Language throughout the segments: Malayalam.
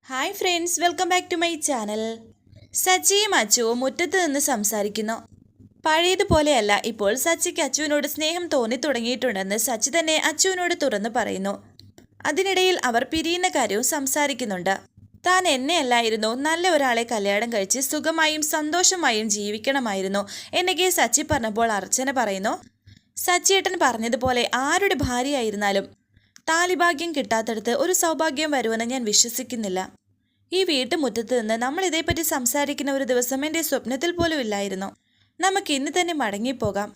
Hi friends, welcome back to my channel. സച്ചിയും അച്ചുവും മുറ്റത്ത് നിന്ന് സംസാരിക്കുന്നു. പഴയതുപോലെയല്ല ഇപ്പോൾ സച്ചിക്ക് അച്ചുവിനോട് സ്നേഹം തോന്നി തുടങ്ങിയിട്ടുണ്ടെന്ന് സച്ചി തന്നെ അച്ചുവിനോട് തുറന്നു പറയുന്നു. അതിനിടയിൽ അവർ പിരിയുന്ന കാര്യവും സംസാരിക്കുന്നുണ്ട്. താൻ എന്നെയല്ലായിരുന്നു നല്ല ഒരാളെ കല്യാണം കഴിച്ച് സുഖമായും സന്തോഷമായും ജീവിക്കണമായിരുന്നു എന്നൊക്കെ സച്ചി പറഞ്ഞപ്പോൾ അർച്ചന പറയുന്നു, സച്ചിയേട്ടൻ പറഞ്ഞതുപോലെ ആരുടെ ഭാര്യയായിരുന്നാലും താലിഭാഗ്യം കിട്ടാത്തടത്ത് ഒരു സൗഭാഗ്യം വരുമെന്ന് ഞാൻ വിശ്വസിക്കുന്നില്ല. ഈ വീട്ടുമുറ്റത്ത് നിന്ന് നമ്മൾ ഇതേപ്പറ്റി സംസാരിക്കുന്ന ഒരു ദിവസം എൻ്റെ സ്വപ്നത്തിൽ പോലും ഇല്ലായിരുന്നു. നമുക്ക് ഇന്ന് തന്നെ മടങ്ങിപ്പോകാം.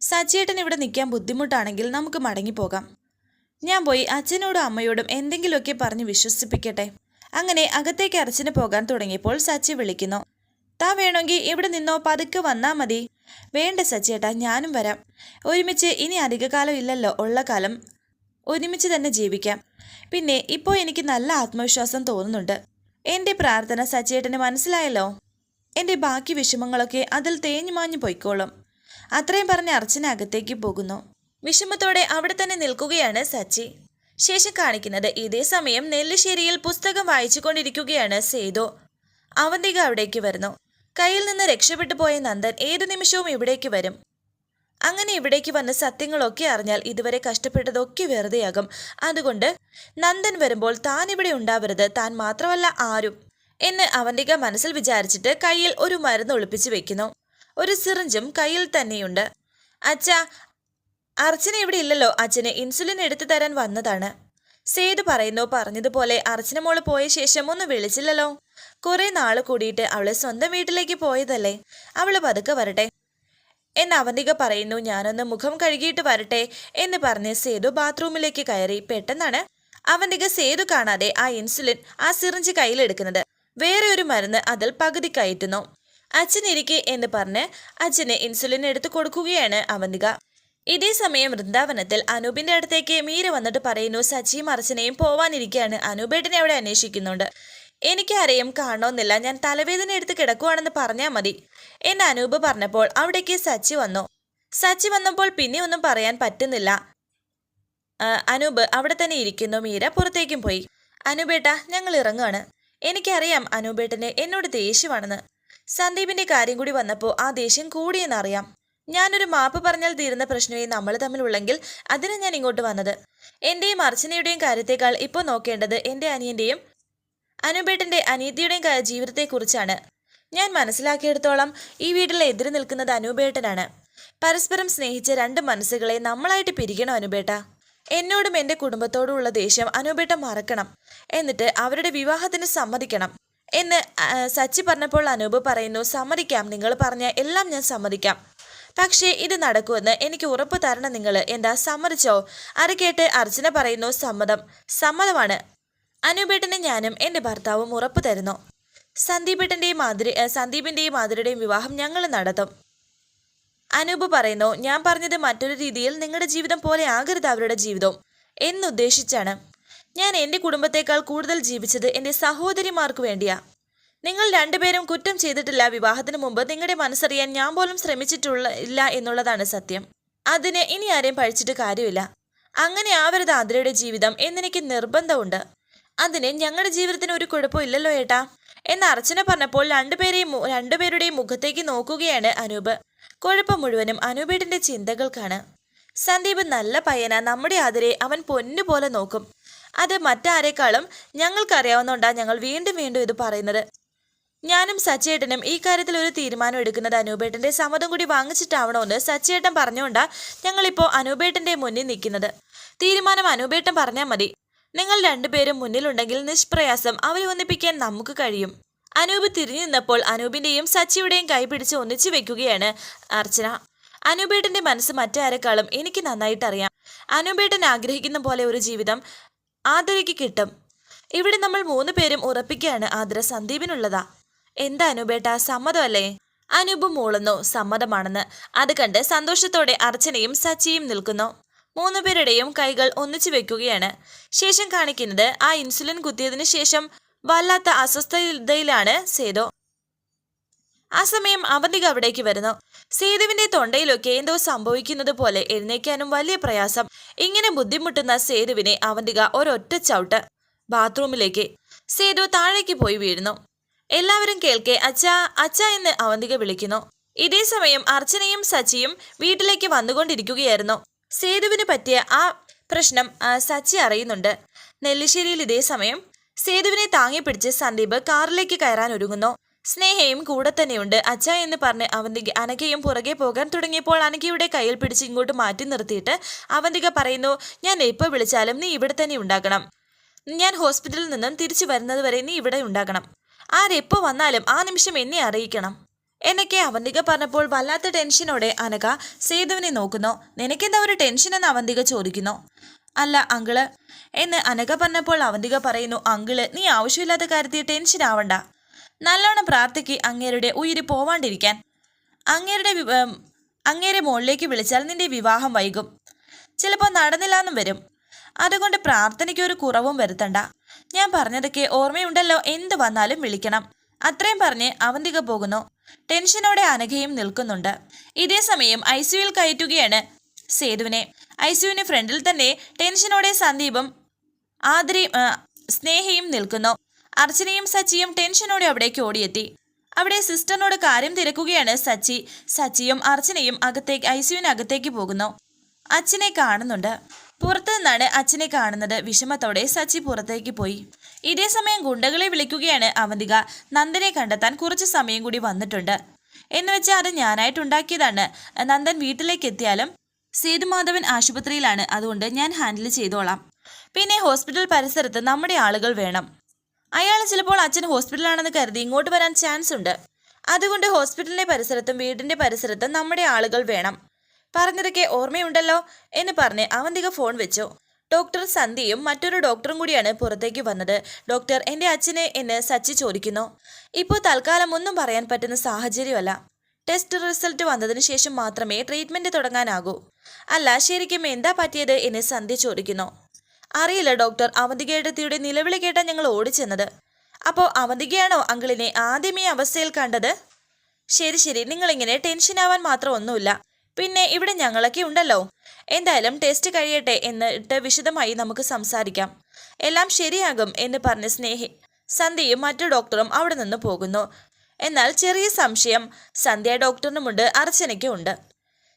സച്ചിയേട്ടൻ ഇവിടെ നിൽക്കാൻ ബുദ്ധിമുട്ടാണെങ്കിൽ നമുക്ക് മടങ്ങിപ്പോകാം. ഞാൻ പോയി അച്ഛനോടും അമ്മയോടും എന്തെങ്കിലുമൊക്കെ പറഞ്ഞ് വിശ്വസിപ്പിക്കട്ടെ. അങ്ങനെ അകത്തേക്ക് അർച്ചന പോകാൻ തുടങ്ങിയപ്പോൾ സച്ചി വിളിക്കുന്നു, താ വേണമെങ്കിൽ ഇവിടെ നിന്നോ, പതുക്കെ വന്നാൽ മതി. വേണ്ട സച്ചിയേട്ടാ, ഞാനും വരാം. ഒരുമിച്ച് ഇനി അധികകാലം ഇല്ലല്ലോ, ഉള്ള കാലം ഒരുമിച്ച് തന്നെ ജീവിക്കാം. പിന്നെ ഇപ്പോൾ എനിക്ക് നല്ല ആത്മവിശ്വാസം തോന്നുന്നുണ്ട്. എൻ്റെ പ്രാർത്ഥന സച്ചിയേട്ടന് മനസ്സിലായല്ലോ. എൻ്റെ ബാക്കി വിഷമങ്ങളൊക്കെ അതിൽ തേഞ്ഞു മാഞ്ഞു പൊയ്ക്കോളും. അത്രയും പറഞ്ഞ് അർച്ചന അകത്തേക്ക് പോകുന്നു. വിഷമത്തോടെ അവിടെ തന്നെ നിൽക്കുകയാണ് സച്ചി. ശേഷം കാണിക്കുന്നത് ഇതേ സമയം നെല്ലിശ്ശേരിയിൽ പുസ്തകം വായിച്ചുകൊണ്ടിരിക്കുകയാണ് സേതു. അവന്തിക അവിടേക്ക് വരുന്നു. കയ്യിൽ നിന്ന് രക്ഷപ്പെട്ടു പോയ നന്ദൻ ഏതു നിമിഷവും ഇവിടേക്ക് വരും. അങ്ങനെ ഇവിടേക്ക് വന്ന് സത്യങ്ങളൊക്കെ അറിഞ്ഞാൽ ഇതുവരെ കഷ്ടപ്പെട്ടതൊക്കെ വെറുതെയാകും. അതുകൊണ്ട് നന്ദൻ വരുമ്പോൾ താൻ ഇവിടെ ഉണ്ടാവരുത്, താൻ മാത്രമല്ല ആരും എന്ന് അവന്തിക മനസ്സിൽ വിചാരിച്ചിട്ട് കയ്യിൽ ഒരു മരുന്ന് ഒളിപ്പിച്ചു വെക്കുന്നു. ഒരു സിറിഞ്ചും കയ്യിൽ തന്നെയുണ്ട്. അച്ഛാ, അർച്ചന ഇവിടെ ഇല്ലല്ലോ, അച്ഛന് ഇൻസുലിൻ എടുത്തു തരാൻ വന്നതാണ്. സേതു പറയുന്നു. പറഞ്ഞതുപോലെ അർച്ചന മോള് പോയ ശേഷം ഒന്ന് വിളിച്ചില്ലല്ലോ. കുറെ നാള് കൂടിയിട്ട് അവള് സ്വന്തം വീട്ടിലേക്ക് പോയതല്ലേ, അവള് പതുക്കെ വരട്ടെ എന്ന് അവന്തിക പറയുന്നു. ഞാനൊന്ന് മുഖം കഴുകിയിട്ട് വരട്ടെ എന്ന് പറഞ്ഞ് സേതു ബാത്റൂമിലേക്ക് കയറി. പെട്ടെന്നാണ് അവന്തിക സേതു കാണാതെ ആ ഇൻസുലിൻ, ആ സിറിഞ്ച് കയ്യിലെടുക്കുന്നത്. വേറെ ഒരു മരുന്ന് അതിൽ പകുതി കയറ്റുന്നു. അച്ഛനിരിക്കെ എന്ന് പറഞ്ഞ് അച്ഛന് ഇൻസുലിൻ എടുത്തു കൊടുക്കുകയാണ് അവന്തിക. ഇതേ സമയം വൃന്ദാവനത്തിൽ അനൂപിന്റെ അടുത്തേക്ക് മീര വന്നിട്ട് പറയുന്നു, സച്ചിയും അർച്ചനയും പോവാനിരിക്കുകയാണ്. അനൂപേട്ടനെ അവിടെ അന്വേഷിക്കുന്നുണ്ട്. എനിക്കാരെയും കാണണമെന്നില്ല, ഞാൻ തലവേദന എടുത്ത് കിടക്കുവാണെന്ന് പറഞ്ഞാൽ മതി എന്ന് അനൂപ് പറഞ്ഞപ്പോൾ അവിടേക്ക് സച്ചി വന്നു. സച്ചി വന്നപ്പോൾ പിന്നെ ഒന്നും പറയാൻ പറ്റുന്നില്ല. അനൂപ് അവിടെ തന്നെ ഇരിക്കുന്നു. മീര പുറത്തേക്കും പോയി. അനൂപേട്ട, ഞങ്ങൾ ഇറങ്ങുകയാണ്. എനിക്കറിയാം അനൂപേട്ടന് എന്നോട് ദേഷ്യമാണെന്ന്. സന്ദീപിന്റെ കാര്യം കൂടി വന്നപ്പോൾ ആ ദേഷ്യം കൂടിയെന്നറിയാം. ഞാനൊരു മാപ്പ് പറഞ്ഞാൽ തീരുന്ന പ്രശ്നമേ നമ്മൾ തമ്മിലുള്ളെങ്കിൽ അതിന് ഞാൻ ഇങ്ങോട്ട് വന്നത്. എന്റെയും അർച്ചനയുടെയും കാര്യത്തേക്കാൾ ഇപ്പോൾ നോക്കേണ്ടത് എൻ്റെ അനിയന്റെയും അനൂപേട്ടന്റെ അനീതിയുടെയും ജീവിതത്തെക്കുറിച്ചാണ്. ഞാൻ മനസ്സിലാക്കിയെടുത്തോളം ഈ വീട്ടിലെ എതിര് നിൽക്കുന്നത് അനൂപേട്ടനാണ്. പരസ്പരം സ്നേഹിച്ച രണ്ട് മനസ്സുകളെ നമ്മളായിട്ട് പിരിക്കണം അനൂപേട്ട. എന്നോടും എൻ്റെ കുടുംബത്തോടുമുള്ള ദേഷ്യം അനൂപേട്ട മറക്കണം. എന്നിട്ട് അവരുടെ വിവാഹത്തിന് സമ്മതിക്കണം എന്ന് സച്ചി പറഞ്ഞപ്പോൾ അനൂപ് പറയുന്നു, സമ്മതിക്കാം, നിങ്ങൾ പറഞ്ഞ എല്ലാം ഞാൻ സമ്മതിക്കാം. പക്ഷേ ഇത് നടക്കുമെന്ന് എനിക്ക് ഉറപ്പ് തരണം നിങ്ങൾ. എന്താ, സമ്മതിച്ചോ? അത് കേട്ട് അർച്ചന പറയുന്നു, സമ്മതമാണ്. അനൂപേട്ടനെ ഞാനും എൻ്റെ ഭർത്താവും ഉറപ്പ് തരുന്നു. സന്ദീപിന്റെയും മാധുരിയുടെയും വിവാഹം ഞങ്ങൾ നടത്തും. അനൂപ് പറയുന്നു, ഞാൻ പറഞ്ഞത് മറ്റൊരു രീതിയിൽ നിങ്ങളുടെ ജീവിതം പോലെ ആകരുത് അവരുടെ ജീവിതവും എന്നുദ്ദേശിച്ചാണ്. ഞാൻ എൻ്റെ കുടുംബത്തെക്കാൾ കൂടുതൽ ജീവിച്ചത് എൻ്റെ സഹോദരിമാർക്ക് വേണ്ടിയാ. നിങ്ങൾ രണ്ടുപേരും കുറ്റം ചെയ്തിട്ടില്ല. വിവാഹത്തിന് മുമ്പ് നിങ്ങളുടെ മനസ്സറിയാൻ ഞാൻ പോലും ഇല്ല എന്നുള്ളതാണ് സത്യം. അതിന് ഇനി ആരെയും പഴിച്ചിട്ട് കാര്യമില്ല. അങ്ങനെ ആവരുത് ആതിരയുടെ ജീവിതം എന്നെനിക്ക് നിർബന്ധമുണ്ട്. അതിന് ഞങ്ങളുടെ ജീവിതത്തിന് ഒരു കുഴപ്പമില്ലല്ലോ ഏട്ടാ എന്ന് അർച്ചന പറഞ്ഞപ്പോൾ രണ്ടുപേരുടെയും മുഖത്തേക്ക് നോക്കുകയാണ് അനൂപ്. കുഴപ്പം മുഴുവനും അനൂപേട്ടന്റെ ചിന്തകൾക്കാണ്. സന്ദീപ് നല്ല പയ്യനാ, നമ്മുടെ ആതിരെ അവൻ പൊന്നുപോലെ നോക്കും. അത് മറ്റാരേക്കാളും ഞങ്ങൾക്കറിയാവുന്നതുകൊണ്ടാ ഞങ്ങൾ വീണ്ടും വീണ്ടും ഇത് പറയുന്നത്. ഞാനും സച്ചിയേട്ടനും ഈ കാര്യത്തിൽ ഒരു തീരുമാനം എടുക്കുന്നത് അനൂപേട്ടന്റെ സമ്മതം കൂടി വാങ്ങിച്ചിട്ടാവണമെന്ന് സച്ചിയേട്ടൻ പറഞ്ഞുകൊണ്ടാ ഞങ്ങളിപ്പോൾ അനൂപേട്ടന്റെ മുന്നിൽ നിൽക്കുന്നത്. തീരുമാനം അനൂപേട്ടൻ പറഞ്ഞാൽ മതി. നിങ്ങൾ രണ്ടുപേരും മുന്നിലുണ്ടെങ്കിൽ നിഷ്പ്രയാസം അവരെ ഒന്നിപ്പിക്കാൻ നമുക്ക് കഴിയും. അനൂപ് തിരിഞ്ഞു നിന്നപ്പോൾ അനൂപിന്റെയും സച്ചിയുടെയും കൈ പിടിച്ച് ഒന്നിച്ചു വെക്കുകയാണ് അർച്ചന. അനൂപേട്ടന്റെ മനസ്സ് മറ്റാരെക്കാളും എനിക്ക് നന്നായിട്ട് അറിയാം. അനൂപേട്ടൻ ആഗ്രഹിക്കുന്ന പോലെ ഒരു ജീവിതം ആതിരയ്ക്ക് കിട്ടും. ഇവിടെ നമ്മൾ 3 പേരും ഉറപ്പിക്കുകയാണ് ആതിര സന്ദീപിനുള്ളതാ. എന്താ അനൂപേട്ട, സമ്മതമല്ലേ? അനൂപ് മൂളുന്നു. സമ്മതമാണെന്ന്. അത് കണ്ട് സന്തോഷത്തോടെ അർച്ചനയും സച്ചിയും നിൽക്കുന്നു. 3 പേരുടെയും കൈകൾ ഒന്നിച്ചു വെക്കുകയാണ്. ശേഷം കാണിക്കുന്നത് ആ ഇൻസുലിൻ കുത്തിയതിനു ശേഷം വല്ലാത്ത അസ്വസ്ഥതയിലാണ് സേതു. ആ സമയം അവന്തിക അവിടേക്ക് വരുന്നു. സേതുവിന്റെ തൊണ്ടയിലൊക്കെ എന്തോ സംഭവിക്കുന്നത് പോലെ എഴുന്നേക്കാനും വലിയ പ്രയാസം. ഇങ്ങനെ ബുദ്ധിമുട്ടുന്ന സേതുവിനെ അവന്തിക ഒരൊറ്റ ചവിട്ട് ബാത്റൂമിലേക്ക്. സേതു താഴേക്ക് പോയി വീഴുന്നു. എല്ലാവരും കേൾക്കെ അച്ഛാ അച്ഛാ എന്ന് അവന്തിക വിളിക്കുന്നു. ഇതേ സമയം അർച്ചനയും സച്ചിയും വീട്ടിലേക്ക് വന്നുകൊണ്ടിരിക്കുകയായിരുന്നു. സേതുവിന് പറ്റിയ ആ പ്രശ്നം സച്ചി അറിയുന്നുണ്ട്. നെല്ലിശ്ശേരിയിൽ ഇതേ സമയം സേതുവിനെ താങ്ങിപ്പിടിച്ച് സന്ദീപ് കാറിലേക്ക് കയറാൻ ഒരുങ്ങുന്നു. സ്നേഹയും കൂടെ തന്നെയുണ്ട്. അച്ഛ എന്ന് പറഞ്ഞ് അവന്തിക അനഘയും പുറകെ പോകാൻ തുടങ്ങിയപ്പോൾ അനഘയുടെ കയ്യിൽ പിടിച്ച് ഇങ്ങോട്ട് മാറ്റി നിർത്തിയിട്ട് അവന്തിക പറയുന്നു, ഞാൻ എപ്പോൾ വിളിച്ചാലും നീ ഇവിടെ തന്നെ ഉണ്ടാകണം. ഞാൻ ഹോസ്പിറ്റലിൽ നിന്നും തിരിച്ചു വരുന്നത് വരെ നീ ഇവിടെ ഉണ്ടാകണം. ആരെപ്പോൾ വന്നാലും ആ നിമിഷം എന്നെ അറിയിക്കണം എന്നൊക്കെ അവന്തിക പറഞ്ഞപ്പോൾ വല്ലാത്ത ടെൻഷനോടെ അനഘ സേതുവിനെ നോക്കുന്നു. നിനക്കെന്താ ഒരു ടെൻഷൻ എന്ന് അവന്തിക ചോദിക്കുന്നു. അല്ല അങ്കിള് എന്ന് അനഘ പറഞ്ഞപ്പോൾ അവന്തിക പറയുന്നു, അങ്കിള് നീ ആവശ്യമില്ലാത്ത കാര്യത്തിൽ ടെൻഷൻ ആവണ്ട. നല്ലോണം പ്രാർത്ഥിക്ക് അങ്ങേരുടെ ഉയിര് പോവാണ്ടിരിക്കാൻ. അങ്ങേരെ മുകളിലേക്ക് വിളിച്ചാൽ നിന്റെ വിവാഹം വൈകും, ചിലപ്പോൾ നടന്നില്ലാന്നും വരും. അതുകൊണ്ട് പ്രാർത്ഥനയ്ക്ക് ഒരു കുറവും വരുത്തണ്ട. ഞാൻ പറഞ്ഞതൊക്കെ ഓർമ്മയുണ്ടല്ലോ, എന്ത് വന്നാലും വിളിക്കണം. അത്രയും പറഞ്ഞ് അവന്തിക പോകുന്നു. ടെൻഷനോടെ അനഘയും നിൽക്കുന്നുണ്ട്. ഇതേ സമയം ഐസിയുവിൽ കയറ്റുകയാണ് സേതുവിനെ. ഐസിയുവിന് ഫ്രണ്ടിൽ തന്നെ ടെൻഷനോടെ സന്ദീപും ആതിരയും സ്നേഹയും നിൽക്കുന്നു. അർച്ചനയും സച്ചിയും ടെൻഷനോടെ അവിടേക്ക് ഓടിയെത്തി. അവിടെ സിസ്റ്ററിനോട് കാര്യം തിരക്കുകയാണ് സച്ചി. സച്ചിയും അർച്ചനയും ഐസിയുവിനകത്തേക്ക് പോകുന്നു. അച്ഛനെ കാണുന്നുണ്ട്. പുറത്തു നിന്നാണ് അച്ഛനെ കാണുന്നത്. വിഷമത്തോടെ സച്ചി പുറത്തേക്ക് പോയി. ഇതേ സമയം ഗുണ്ടകളെ വിളിക്കുകയാണ് അവന്തിക. നന്ദനെ കണ്ടെത്താൻ കുറച്ച് സമയം കൂടി വന്നിട്ടുണ്ട് എന്ന് വെച്ചാൽ അത് ഞാനായിട്ടുണ്ടാക്കിയതാണ്. നന്ദൻ വീട്ടിലേക്ക് എത്തിയാലും സേതുമാധവൻ ആശുപത്രിയിലാണ്, അതുകൊണ്ട് ഞാൻ ഹാൻഡിൽ ചെയ്തോളാം. പിന്നെ ഹോസ്പിറ്റൽ പരിസരത്ത് നമ്മുടെ ആളുകൾ വേണം. അയാൾ ചിലപ്പോൾ അച്ഛൻ ഹോസ്പിറ്റലാണെന്ന് കരുതി ഇങ്ങോട്ട് വരാൻ ചാൻസ് ഉണ്ട്. അതുകൊണ്ട് ഹോസ്പിറ്റലിന്റെ പരിസരത്തും വീടിന്റെ പരിസരത്തും നമ്മുടെ ആളുകൾ വേണം. പറഞ്ഞതൊക്കെ ഓർമ്മയുണ്ടല്ലോ എന്ന് പറഞ്ഞ് അവന്തിക ഫോൺ വെച്ചു. ഡോക്ടർ സന്ധ്യയും മറ്റൊരു ഡോക്ടറും കൂടിയാണ് പുറത്തേക്ക് വന്നത്. ഡോക്ടർ, എൻ്റെ അച്ഛനെ എന്ന് സച്ചി ചോദിക്കുന്നു. ഇപ്പോൾ തൽക്കാലം ഒന്നും പറയാൻ പറ്റുന്ന സാഹചര്യമല്ല. ടെസ്റ്റ് റിസൾട്ട് വന്നതിന് ശേഷം മാത്രമേ ട്രീറ്റ്മെന്റ് തുടങ്ങാനാകൂ. അല്ല, ശരിക്കും എന്താ പറ്റിയത് എന്ന് സന്ധ്യ ചോദിക്കുന്നു. അറിയില്ല ഡോക്ടർ, അവന്തികയുടെ നിലവിളി കേട്ടാ ഞങ്ങൾ ഓടിച്ചെന്നത്. അപ്പോൾ അവന്തികയാണോ അങ്കിളിനെ ആദ്യമേ അവസ്ഥയിൽ കണ്ടത്? ശരി ശരി, നിങ്ങളിങ്ങനെ ടെൻഷനാവാൻ മാത്രം ഒന്നുമില്ല. പിന്നെ ഇവിടെ ഞങ്ങളൊക്കെ ഉണ്ടല്ലോ. എന്തായാലും ടെസ്റ്റ് കഴിയട്ടെ, എന്നിട്ട് വിശദമായി നമുക്ക് സംസാരിക്കാം. എല്ലാം ശരിയാകും എന്ന് പറഞ്ഞ് സന്ധ്യയും മറ്റു ഡോക്ടറും അവിടെ നിന്ന് പോകുന്നു. എന്നാൽ ചെറിയ സംശയം സന്ധ്യ ഡോക്ടറിനുമുണ്ട്, അർച്ചനയ്ക്കും ഉണ്ട്.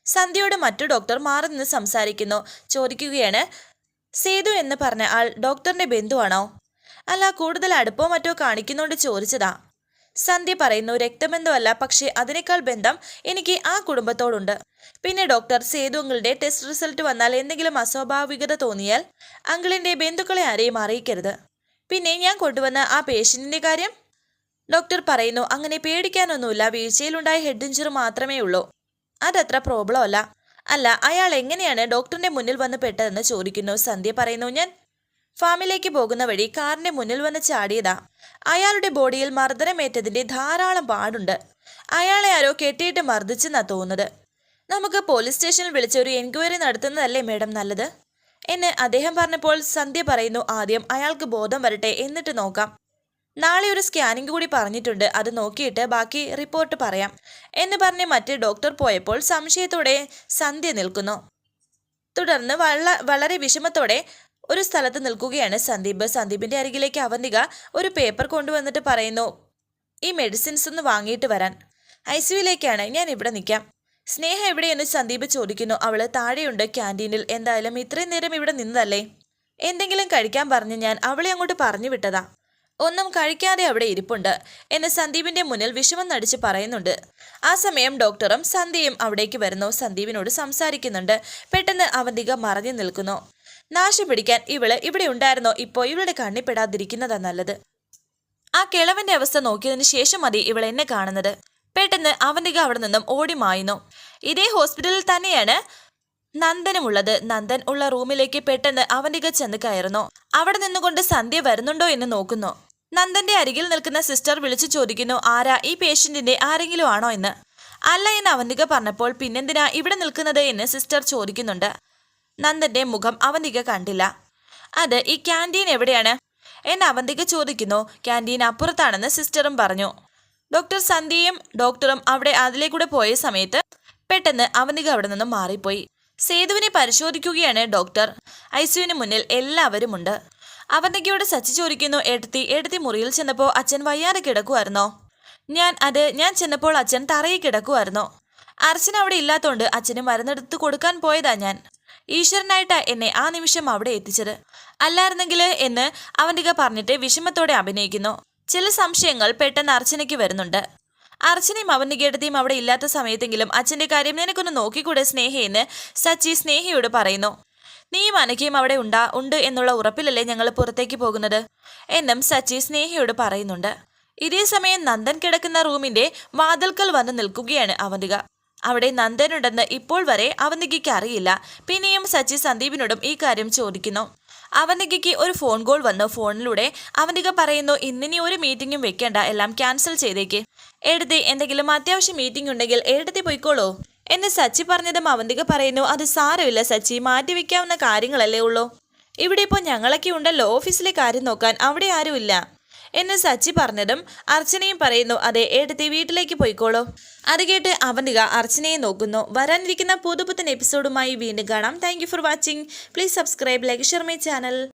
സന്ധ്യയോട് മറ്റു ഡോക്ടർ മാറി നിന്ന് സംസാരിക്കുന്നു. ചോദിക്കുകയാണ്, സേതു എന്ന് പറഞ്ഞ ആൾ ഡോക്ടറിന്റെ ബന്ധുവാണോ? അല്ല, കൂടുതൽ അടുപ്പോ മറ്റോ കാണിക്കുന്നോണ്ട് ചോദിച്ചതാ. സന്ധ്യ പറയുന്നു, രക്തബന്ധമല്ല, പക്ഷേ അതിനേക്കാൾ ബന്ധം എനിക്ക് ആ കുടുംബത്തോടുണ്ട്. പിന്നെ ഡോക്ടർ, സേതു അങ്കിളുടെ ടെസ്റ്റ് റിസൾട്ട് വന്നാൽ എന്തെങ്കിലും അസ്വാഭാവികത തോന്നിയാൽ അങ്കിളിന്റെ ബന്ധുക്കളെ ആരെയും അറിയിക്കരുത്. പിന്നെ ഞാൻ കൊണ്ടുവന്ന ആ പേഷ്യന്റിന്റെ കാര്യം? ഡോക്ടർ പറയുന്നു, അങ്ങനെ പേടിക്കാനൊന്നുമില്ല. വീഴ്ചയിലുണ്ടായ ഹെഡ് ഇഞ്ചുറി മാത്രമേ ഉള്ളൂ. അതത്ര പ്രോബ്ലം അല്ല. അല്ല, അയാൾ എങ്ങനെയാണ് ഡോക്ടറിന്റെ മുന്നിൽ വന്ന് പെട്ടതെന്ന് ചോദിക്കുന്നു. സന്ധ്യ പറയുന്നു, ഞാൻ ഫാമിലേക്ക് പോകുന്ന വഴി കാറിന്റെ മുന്നിൽ വന്ന് ചാടിയതാ. അയാളുടെ ബോഡിയിൽ മർദ്ദനമേറ്റതിന്റെ ധാരാളം പാടുണ്ട്. അയാളെ ആരോ കെട്ടിയിട്ട് മർദ്ദിച്ചെന്നാ തോന്നുന്നത്. നമുക്ക് പോലീസ് സ്റ്റേഷനിൽ വിളിച്ച് ഒരു എൻക്വയറി നടത്തുന്നതല്ലേ മേഡം നല്ലത് എന്ന് അദ്ദേഹം പറഞ്ഞപ്പോൾ സന്ധ്യ പറയുന്നു, ആദ്യം അയാൾക്ക് ബോധം വരട്ടെ, എന്നിട്ട് നോക്കാം. നാളെ ഒരു സ്കാനിംഗ് കൂടി പറഞ്ഞിട്ടുണ്ട്, അത് നോക്കിയിട്ട് ബാക്കി റിപ്പോർട്ട് പറയാം എന്ന് പറഞ്ഞ് മറ്റേ ഡോക്ടർ പോയപ്പോൾ സംശയത്തോടെ സന്ധ്യ നിൽക്കുന്നു. തുടർന്ന് വളരെ വിഷമത്തോടെ ഒരു സ്ഥലത്ത് നിൽക്കുകയാണ് സന്ദീപ്. സന്ദീപിന്റെ അരികിലേക്ക് അവന്തിക ഒരു പേപ്പർ കൊണ്ടുവന്നിട്ട് പറയുന്നു, ഈ മെഡിസിൻസ് ഒന്ന് വാങ്ങിയിട്ട് വരാൻ. ഐസിയുയിലേക്കാണ്, ഞാൻ ഇവിടെ നിൽക്കാം. സ്നേഹ എവിടെയെന്ന് സന്ദീപ് ചോദിക്കുന്നു. അവള് താഴെയുണ്ട്, ക്യാൻറ്റീനിൽ. എന്തായാലും ഇത്രയും നേരം ഇവിടെ നിന്നതല്ലേ, എന്തെങ്കിലും കഴിക്കാൻ പറഞ്ഞ് ഞാൻ അവളെ അങ്ങോട്ട് പറഞ്ഞു വിട്ടതാ. ഒന്നും കഴിക്കാതെ അവിടെ ഇരിപ്പുണ്ട് എന്ന് സന്ദീപിന്റെ മുന്നിൽ വിഷമം നടിച്ച് പറയുന്നുണ്ട്. ആ സമയം ഡോക്ടറും സന്ധ്യയും അവിടേക്ക് വരുന്നു. സന്ദീപിനോട് സംസാരിക്കുന്നുണ്ട്. പെട്ടെന്ന് അവന്തിക മറഞ്ഞു നിൽക്കുന്നു. നാശം പിടിക്കാൻ ഇവള് ഇവിടെ ഉണ്ടായിരുന്നോ? ഇപ്പോ ഇവളുടെ കണ്ണിപ്പെടാതിരിക്കുന്നതാ നല്ലത്. ആ കിളവന്റെ അവസ്ഥ നോക്കിയതിന് ശേഷം മതി ഇവൾ എന്നെ കാണുന്നത്. പെട്ടെന്ന് അവന്തിക അവിടെ നിന്നും ഓടി മായുന്നു. ഇതേ ഹോസ്പിറ്റലിൽ തന്നെയാണ് നന്ദനുമുള്ളത്. നന്ദൻ ഉള്ള റൂമിലേക്ക് പെട്ടെന്ന് അവന്തിക ചെന്ന് കയറുന്നു. അവിടെ നിന്നുകൊണ്ട് സന്ധ്യ വരുന്നുണ്ടോ എന്ന് നോക്കുന്നു. നന്ദന്റെ അരികിൽ നിൽക്കുന്ന സിസ്റ്റർ വിളിച്ചു ചോദിക്കുന്നു, ആരാ, ഈ പേഷ്യന്റിന്റെ ആരെങ്കിലും ആണോ എന്ന്. അല്ല എന്ന് അവന്തിക പറഞ്ഞപ്പോൾ പിന്നെന്തിനാ ഇവിടെ നിൽക്കുന്നത് എന്ന് സിസ്റ്റർ ചോദിക്കുന്നുണ്ട്. നന്ദന്റെ മുഖം അവന്തിക കണ്ടില്ല. അത് ഈ ക്യാൻറ്റീൻ എവിടെയാണ് എന്ന് അവന്തിക ചോദിക്കുന്നു. ക്യാൻറ്റീൻ അപ്പുറത്താണെന്ന് സിസ്റ്ററും പറഞ്ഞു. ഡോക്ടർ സന്ധ്യയും ഡോക്ടറും അവിടെ അതിലേക്കൂടെ പോയ സമയത്ത് പെട്ടെന്ന് അവന്തിക അവിടെ നിന്നും മാറിപ്പോയി. സേതുവിനെ പരിശോധിക്കുകയാണ് ഡോക്ടർ. ഐസിയുവിന് മുന്നിൽ എല്ലാവരുമുണ്ട്. അവന്തികയോട് സച്ചി ചോദിക്കുന്നു, എടുത്തി മുറിയിൽ ചെന്നപ്പോൾ അച്ഛൻ വയ്യാതെ കിടക്കുമായിരുന്നോ? ഞാൻ ചെന്നപ്പോൾ അച്ഛൻ തറയിൽ കിടക്കുമായിരുന്നോ? അർച്ചന അവിടെ ഇല്ലാത്തോണ്ട് അച്ഛന് മരുന്നെടുത്ത് കൊടുക്കാൻ പോയതാ ഞാൻ. ഈശ്വരനായിട്ടാ എന്നെ ആ നിമിഷം അവിടെ എത്തിച്ചത്. അല്ലായിരുന്നെങ്കിൽ എന്ന് അവന്തിക പറഞ്ഞിട്ട് വിഷമത്തോടെ അഭിനയിക്കുന്നു. ചില സംശയങ്ങൾ പെട്ടെന്ന് അർച്ചനയ്ക്ക് വരുന്നുണ്ട്. അർച്ചനയും അവന്തികയെടുത്തിയും അവിടെ ഇല്ലാത്ത സമയത്തെങ്കിലും അച്ഛന്റെ കാര്യം നിനക്കൊന്ന് നോക്കിക്കൂടെ സ്നേഹയെന്ന് സച്ചി സ്നേഹയോട് പറയുന്നു. നീയും അനക്കയും അവിടെ ഉണ്ട് എന്നുള്ള ഉറപ്പിലല്ലേ ഞങ്ങൾ പുറത്തേക്ക് പോകുന്നത് എന്നും സച്ചി സ്നേഹയോട് പറയുന്നുണ്ട്. ഇതേ സമയം നന്ദൻ കിടക്കുന്ന റൂമിന്റെ വാതിൽക്കൽ വന്ന് നിൽക്കുകയാണ് അവന്തിക. അവിടെ നന്ദനുണ്ടെന്ന് ഇപ്പോൾ വരെ അവന്തികയ്ക്ക് അറിയില്ല. പിന്നെയും സച്ചി സന്ദീപിനോടും ഈ കാര്യം ചോദിക്കുന്നു. അവന്തികയ്ക്ക് ഒരു ഫോൺ കോൾ വന്നു. ഫോണിലൂടെ അവന്തിക പറയുന്നു, ഇന്നിനി ഒരു മീറ്റിംഗും വെക്കേണ്ട, എല്ലാം ക്യാൻസൽ ചെയ്തേക്ക്. എടുത്തി എന്തെങ്കിലും അത്യാവശ്യം മീറ്റിംഗ് ഉണ്ടെങ്കിൽ എടുത്തി പോയിക്കോളൂ എന്ന് സച്ചി പറഞ്ഞതും അവന്തിക പറയുന്നു, അത് സാരമില്ല സച്ചി, മാറ്റിവെക്കാവുന്ന കാര്യങ്ങളല്ലേ ഉള്ളൂ. ഇവിടെ ഇപ്പോൾ ഞങ്ങളൊക്കെ ഉണ്ടല്ലോ ഓഫീസിലെ കാര്യം നോക്കാൻ, അവിടെ ആരുമില്ല എന്ന് സച്ചി പറഞ്ഞതും അർച്ചനയും പറയുന്നു, അതെ എടുത്തി വീട്ടിലേക്ക് പോയിക്കോളൂ. അത് കേട്ട് അവന്തിക അർച്ചനയെ നോക്കുന്നു. വരാനിരിക്കുന്ന പുതുപുത്തൻ എപ്പിസോഡുമായി വീണ്ടും കാണാം. Thank you for watching. Please subscribe, like, share my channel.